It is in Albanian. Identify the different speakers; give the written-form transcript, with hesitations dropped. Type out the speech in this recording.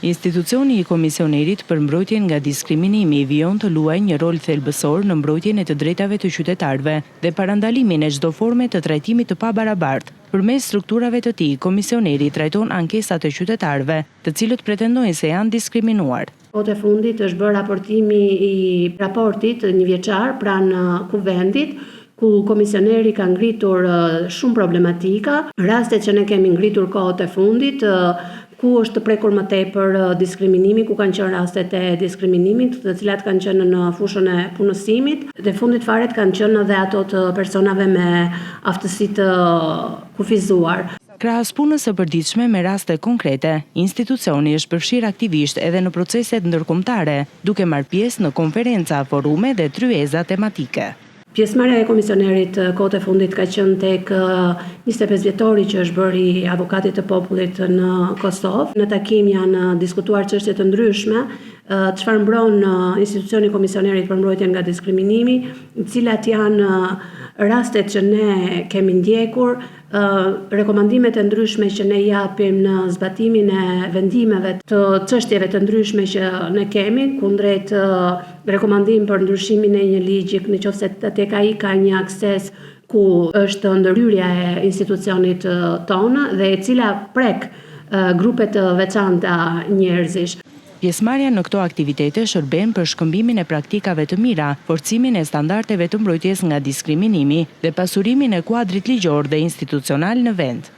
Speaker 1: Institucioni i Komisionerit për mbrojtjen nga diskriminimi vijon të luajë një rol thelbësor në mbrojtjen e të drejtave të qytetarëve dhe parandalimin e çdo forme të trajtimit të pabarabartë. Përmes strukturave të tij, Komisioneri trajton ankesat e qytetarëve, të cilët pretendojnë se janë diskriminuar.
Speaker 2: Kohët e fundit është bërë raportimi i raportit njëvjeçar pranë Kuvendit, ku komisioneri ka ngritur shumë problematika, rastet që ne kemi ngritur kohët e fundit, ku është të prekur më tepër diskriminimi, ku kanë qenë rastet e diskriminimit, të cilat kanë qenë në fushën e punësimit, dhe fundit faret kanë qenë edhe ato të personave me aftësi të kufizuar.
Speaker 1: Krahas punës së përditshme me raste konkrete, institucioni është përfshirë aktivisht edhe në proceset ndërkombëtare, duke marrë pjesë në konferenca, forume dhe tryeza tematike.
Speaker 2: Pjesëmarrja e komisionerit kohët e fundit ka qenë tek 25 vjetori që është bërë i avokatit të popullit në Kosovë. Në takim janë diskutuar çështje të ndryshme, çfarë mbron institucioni i komisionerit për mbrojtjen nga diskriminimi, cilat janë rastet që ne kemi ndjekur, rekomandimet e ndryshme që ne japim në zbatimin e vendimeve të çështjeve të ndryshme që ne kemi, kundrejt rekomandim për ndryshimin e një ligji, nëse tek ai ka një akses ku është ndërhyrja e institucionit tonë dhe e cila prek grupe të veçanta njerëzish.
Speaker 1: Pjesëmarrja në këto aktivitete shërben për shkëmbimin e praktikave të mira, forcimin e standardeve të mbrojtjes nga diskriminimi dhe pasurimin e kuadrit ligjor dhe institucional në vend.